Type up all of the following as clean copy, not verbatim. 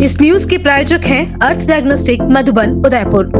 इस न्यूज के प्रायोजक हैं Earth diagnostic Madhuban Udaipur.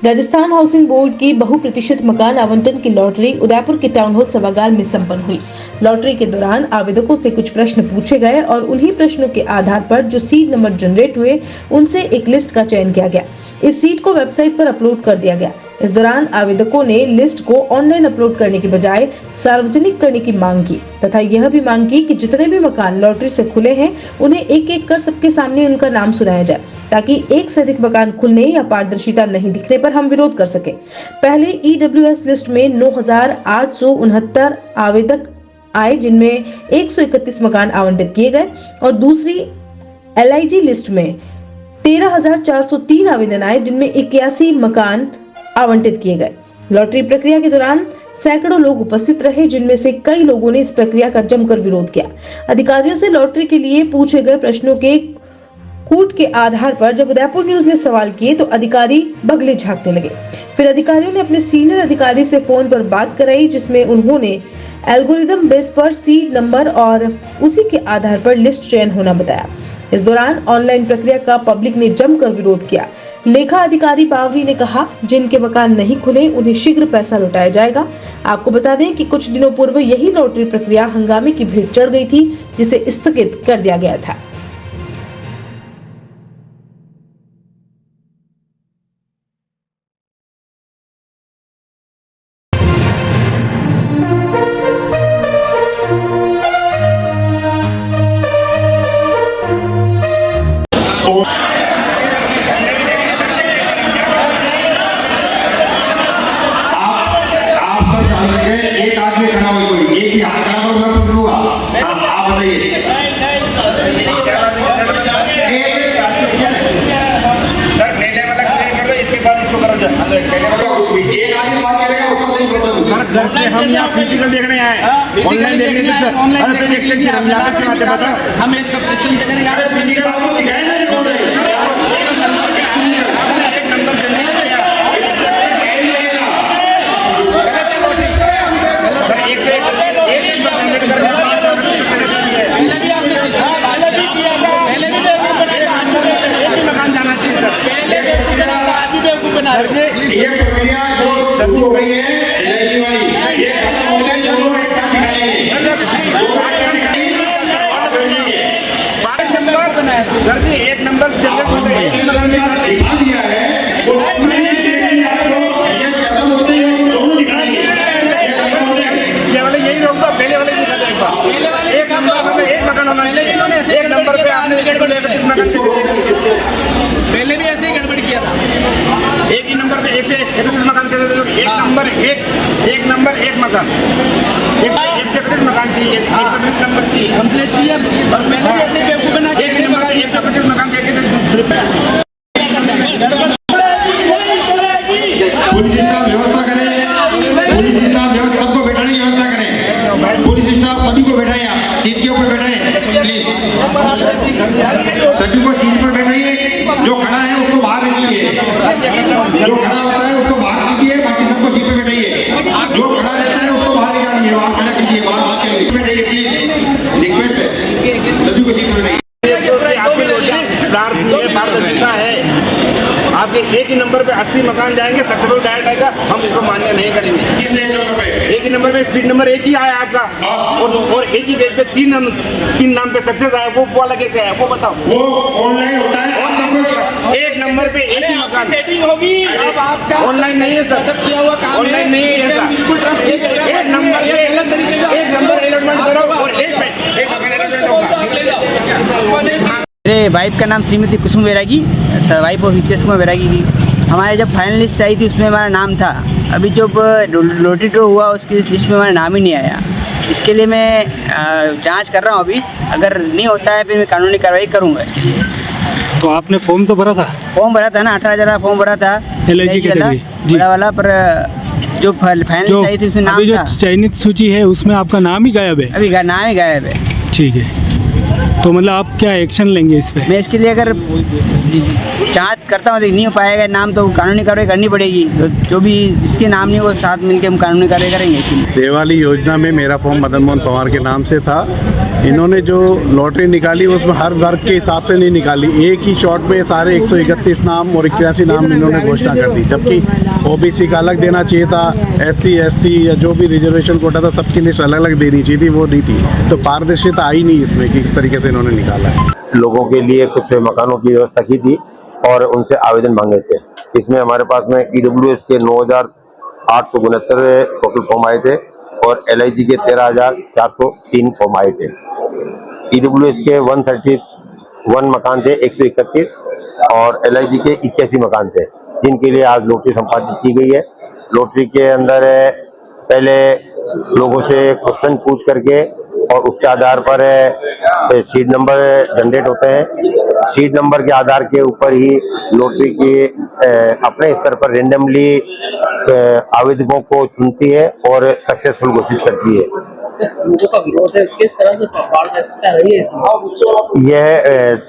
Rajasthan housing board की बहुप्रतिशत मकान आवंटन की लॉटरी उदयपुर के टाउन हॉल सभागार में संपन्न हुई। लॉटरी के दौरान आवेदकों से कुछ प्रश्न पूछे गए और उन्हीं प्रश्नों के आधार पर जो सीट नंबर जनरेट हुए उनसे एक लिस्ट का चयन किया गया। इस सीट को वेबसाइट पर अपलोड कर दिया गया। इस दौरान आवेदकों ने लिस्ट को ऑनलाइन अपलोड करने के बजाय सार्वजनिक करने की मांग की तथा यह भी मांग की कि जितने भी मकान लॉटरी से खुले हैं उन्हें एक एक कर सबके सामने उनका नाम सुनाया जाए, ताकि एक से अधिक मकान खुलने या पारदर्शिता नहीं दिखने पर हम विरोध कर सके। पहले EWS लिस्ट में 9,869 आवेदक आए, जिनमें 131 मकान आवंटित किए गए और दूसरी LIG लिस्ट में 13,403 आवेदन आए, जिनमें 81 मकान आवंटित किए गए। लॉटरी प्रक्रिया के दौरान सैकड़ों लोग उपस्थित रहे, जिनमें से कई लोगों ने इस प्रक्रिया का जमकर विरोध किया। अधिकारियों से लॉटरी के लिए पूछे गए प्रश्नों के कूट के आधार पर जब उदयपुर न्यूज ने सवाल किए तो अधिकारी बगले झांकने लगे। फिर अधिकारियों ने अपने सीनियर अधिकारी से फोन पर बात कराई, जिसमें उन्होंने एल्गोरिदम बेस पर सीट नंबर और उसी के आधार पर लिस्ट चयन होना बताया। इस दौरान ऑनलाइन प्रक्रिया का पब्लिक ने जमकर विरोध किया। लेखा अधिकारी बावरी ने कहा, जिनके मकान नहीं खुले उन्हें शीघ्र पैसा लौटाया जाएगा। आपको बता दें कि कुछ दिनों पूर्व यही लॉटरी प्रक्रिया हंगामे की भेंट चढ़ गई थी, जिसे स्थगित कर दिया गया था। घर से हम यहाँ फिजिकल देखने आए, ऑनलाइन देखने देखते हैं हम यहाँ के बातें बता हमें सब सिस्टम देखने आए। फिजिकल आपको दिखाया ना कौन है ये प्रक्रिया जो शुरू हो गई है LIG वाली, ये खत्म हो गई। जो एक काम दिखाएंगे एक नंबर दिखा दिया है वो ये खत्म होते हैं दोनों दिखाएंगे। ये वाले यही रोक दो, पहले वाले दिखा दो एक नंबर एक मकान होना चाहिए। एक नंबर पे आपने 31 मकान पहले भी ऐसे ही गड़बड़ किया था। एक ही नंबर पे 131 मकान के एक नंबर एक नंबर एक मकान 131 मकान चाहिए, 131 नंबर चाहिए कंप्लीट चाहिए। मैंने भी ऐसे ही बेवकूफ बना एक नंबर 131 मकान के पुलिस स्टाफ व्यवस्था करें, पुलिस स्टाफ व्यवस्था सबको बैठाने की व्यवस्था करें। पुलिस स्टाफ सभी को बैठाएं, आप सीट के ऊपर बैठाएं प्लीज, सभी को सीट पर बैठाइए। जो खड़ा है उसको बाहर रखिए, जो खड़ा होता है उसको बाहर कीजिए, बाकी सबको सीट पे बैठाइए। जो खड़ा रहता है उसको बाहर निकालिए, बाहर खड़ा कीजिए, बाहर बात करिए, बैठाइए प्लीज, रिक्वेस्ट है सभी को सीट पे बैठाइए। पारदर्शिता है, आपके एक ही नंबर पे 80 मकान जाएंगे, सक्सेसफुल डायरेक्ट आएगा, हम इसको मान्य नहीं करेंगे। एक ही नंबर पे सीट नंबर एक ही आया आपका और एक ही पेज पे तीन नाम पे सक्सेस आया, वो वाला कैसे आया वो बताओ। वो ऑनलाइन होता है, एक नंबर पे एक ही मकान सेटिंग होगी। अब आपका ऑनलाइन नहीं है सर, ऑनलाइन नहीं है सर। एक नंबर अलॉटमेंट करो और एक मकान अलॉटमेंट होगा। मेरे वाइफ का नाम श्रीमती कुसुम वैरागी, वाइफ ऑफ हितेश कुमार वैरागी की। हमारे जब फाइनल लिस्ट आई थी उसमें हमारा नाम था। अभी जब लॉटरी ड्रॉ हुआ उसकी लिस्ट में हमारा नाम ही नहीं आया। इसके लिए मैं जांच कर रहा हूँ अभी, अगर नहीं होता है फिर मैं कानूनी कार्रवाई करूँगा इसके लिए। तो आपने फॉर्म तो भरा था? फॉर्म भरा था ना, 18,000 का फॉर्म भरा था LIG कैटेगरी बड़ा वाला, पर जो फाइनल आई थी उसमें नाम जो था। चयनित सूची है उसमें आपका नाम ही गायब है? अभी नाम ही गायब है। ठीक है। तो मतलब आप क्या एक्शन लेंगे इस पे? मैं इसके लिए अगर जांच करता हूँ तो नहीं हो पाएगा नाम तो कानूनी कार्रवाई करनी पड़ेगी। तो जो भी जिसके नाम नहीं वो साथ मिलकर हम कानूनी कार्रवाई करेंगे इसके लिए। ये वाली योजना में मेरा फॉर्म मदन मोहन पवार के नाम से था। इन्होंने जो लॉटरी निकाली उसमें हर वर्ग के हिसाब से नहीं निकाली, एक ही शॉट में सारे 131 नाम और 81 नाम इन्होंने घोषणा कर दी, जबकि ओबीसी का अलग देना चाहिए था, SC ST या जो भी रिजर्वेशन कोटा था सबकी लिस्ट अलग अलग देनी चाहिए थी, वो नहीं थी। तो पारदर्शिता आई नहीं इसमें कि किस तरीके से इन्होंने निकाला है। लोगों के लिए कुछ मकानों की व्यवस्था की थी और उनसे आवेदन मांगे थे। इसमें हमारे पास में EWS के 9,869 टोटल फॉर्म आए थे और LIG के 13,403 फॉर्म आए थे। EWS के 131 मकान थे 131 और LIG के 81 मकान थे, जिनके लिए आज लॉटरी संपादित की गई है। लॉटरी के अंदर पहले लोगों से क्वेश्चन पूछ करके और उसके आधार पर सीड नंबर जनरेट होते हैं। सीड नंबर के आधार के ऊपर ही लॉटरी की अपने स्तर पर रेंडमली आवेदकों को चुनती है और सक्सेसफुल घोषित करती है। लोगों का विरोध है, किस तरह से पारदर्शिता रही है इसमें? यह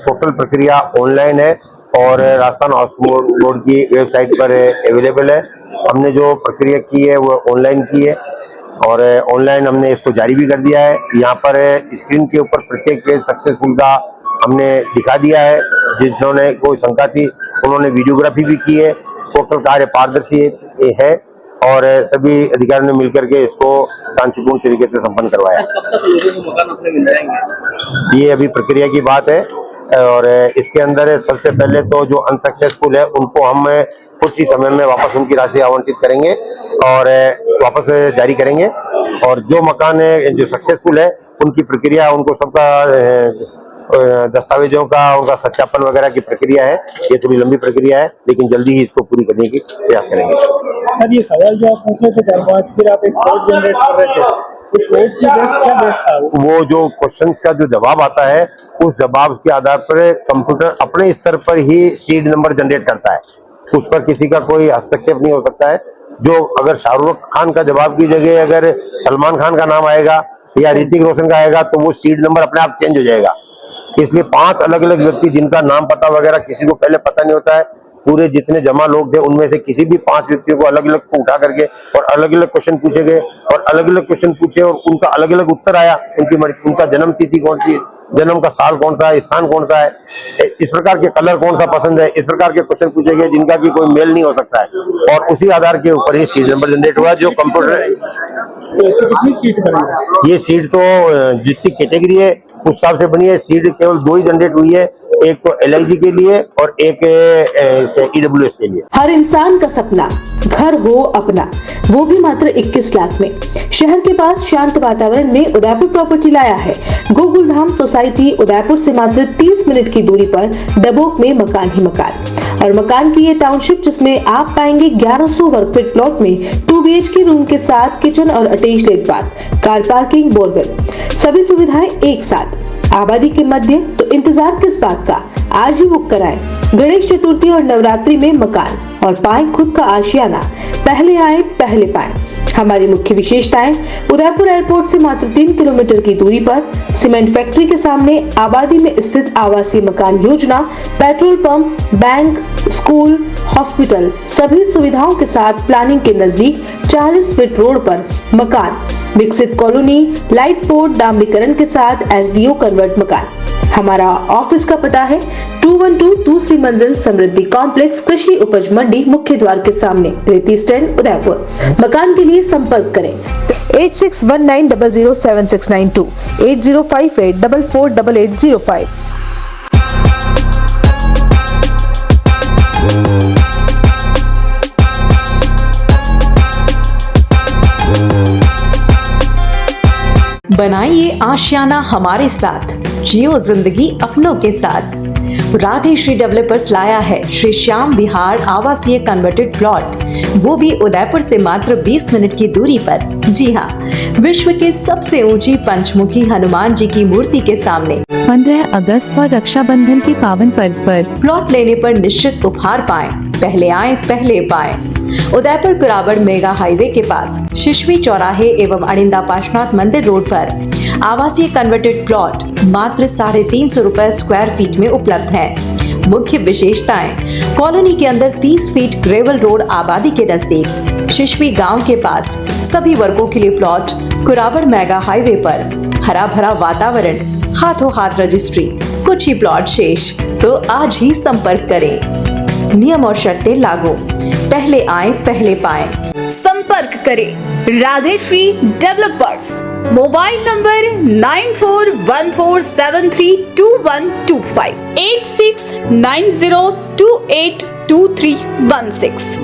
टोटल प्रक्रिया ऑनलाइन है और राजस्थान हाउस बोर्ड की वेबसाइट पर अवेलेबल है। हमने जो प्रक्रिया की है वो ऑनलाइन की है और ऑनलाइन हमने इसको जारी भी कर दिया है। यहाँ पर स्क्रीन के ऊपर प्रत्येक पेज सक्सेसफुल का हमने दिखा दिया है। जिन्होंने कोई शंका थी उन्होंने वीडियोग्राफी भी की है। टोटल कार्य पारदर्शी है और सभी अधिकारियों ने मिलकर के इसको शांतिपूर्ण तरीके से संपन्न करवाया। कब तक लोगों को मकान अपने मिल जाएंगे? ये अभी प्रक्रिया की बात है और इसके अंदर सबसे पहले तो जो अनसक्सेसफुल है उनको हम कुछ ही समय में वापस उनकी राशि आवंटित करेंगे और वापस जारी करेंगे, और जो मकान है जो सक्सेसफुल है उनकी प्रक्रिया, उनको सबका दस्तावेजों का उनका सत्यापन वगैरह की प्रक्रिया है। ये थोड़ी लंबी प्रक्रिया है लेकिन जल्दी ही इसको पूरी करने की प्रयास करेंगे। सर ये सवाल जो आप पूछे थे 4-5, फिर आप एक कोड जनरेट कर रहे थे, उस कोड की क्या बेस था? वो जो क्वेश्चंस का जो जवाब आता है उस जवाब के आधार पर कंप्यूटर अपने स्तर पर ही सीड नंबर जनरेट करता है, उस पर किसी का कोई हस्तक्षेप नहीं हो सकता है। जो अगर शाहरुख खान का जवाब की जगह अगर सलमान खान का नाम आएगा या ऋतिक रोशन का आएगा तो वो सीड नंबर अपने आप चेंज हो जाएगा। इसलिए 5 अलग अलग व्यक्ति जिनका नाम पता वगैरह किसी को पहले पता नहीं होता है, पूरे जितने जमा लोग थे उनमें से किसी भी 5 व्यक्तियों को अलग अलग को उठा करके और अलग अलग क्वेश्चन पूछे गए और अलग अलग क्वेश्चन पूछे और उनका अलग अलग उत्तर आया। उनका जन्म तिथि कौन सी, जन्म का साल कौन सा है, स्थान कौन सा है, इस प्रकार के कलर कौन सा पसंद है, इस प्रकार के क्वेश्चन पूछे गए जिनका की कोई मेल नहीं हो सकता है और उसी आधार के ऊपर ही सीड नंबर जनरेट हुआ। जो कंप्यूटर कितनी सीट बनी? ये सीट तो जितनी कैटेगरी है उस हिसाब से बनी है। सीट केवल 2 ही जनरेट हुई है, एक तो LIG के लिए और एक EWS के लिए। हर इंसान का सपना घर हो अपना, वो भी मात्र 21 लाख में। शहर के पास शांत वातावरण में उदयपुर प्रॉपर्टी लाया है। गोकुलधाम सोसाइटी उदयपुर से मात्र 30 मिनट की दूरी पर डबोक में मकान ही मकान, और मकान की ये टाउनशिप जिसमें आप पाएंगे 1100 वर्ग फीट प्लॉट में 2 BHK रूम के साथ किचन और attached bath, car parking, borewell, सभी सुविधाएं एक साथ, आबादी के मध्य। तो इंतजार किस बात का, आज ही बुक कराएं। गणेश चतुर्थी और नवरात्रि में मकान और पाएं खुद का आशियाना। पहले आए पहले पाएं। हमारी मुख्य विशेषताएं: उदयपुर एयरपोर्ट से मात्र 3 किलोमीटर की दूरी पर, सीमेंट फैक्ट्री के सामने आबादी में स्थित आवासीय मकान योजना, petrol pump, bank, school, hospital, सभी सुविधाओं के साथ प्लानिंग के नजदीक 40 फीट रोड पर मकान, विकसित कॉलोनी, लाइट पोर्ट, डामरीकरण के साथ SDO कन्वर्ट मकान। हमारा ऑफिस का पता है 212 दूसरी मंजिल समृद्धि कॉम्प्लेक्स, कृषि उपज मंडी, मुख्य द्वार के सामने, रेती स्टैंड, उदयपुर। मकान के लिए संपर्क करें 8619007692, 8058448805। बनाइए आशियाना हमारे साथ, जियो जिंदगी अपनों के साथ। राधे श्री डेवलपर्स लाया है श्री श्याम विहार आवासीय कन्वर्टेड प्लॉट, वो भी उदयपुर से मात्र 20 मिनट की दूरी पर। जी हाँ, विश्व के सबसे ऊंची पंचमुखी हनुमान जी की मूर्ति के सामने 15 अगस्त और रक्षाबंधन के पावन पर्व पर प्लॉट लेने पर निश्चित उपहार पाएं। पहले आए पहले पाएं। उदयपुर कुराबड़ मेगा हाईवे के पास शिशवी चौराहे एवं अड़िंदा पाशनाथ मंदिर रोड पर आवासीय कन्वर्टेड प्लॉट मात्र 350 रुपए स्क्वायर फीट में उपलब्ध है। मुख्य विशेषताएं, कॉलोनी के अंदर 30 फीट ग्रेवल रोड आबादी के नजदीक, शिशवी गांव के पास सभी वर्गों के लिए प्लॉट, कुराबड़ मेगा हाईवे पर हरा भरा वातावरण, हाथों हाथ रजिस्ट्री, कुछ ही प्लॉट शेष। तो आज ही संपर्क करें। नियम और शर्तें लागू। पहले आए पहले पाएं। संपर्क करें राधेश्री डेवलपर्स। Mobile number 9414732125 8690282316।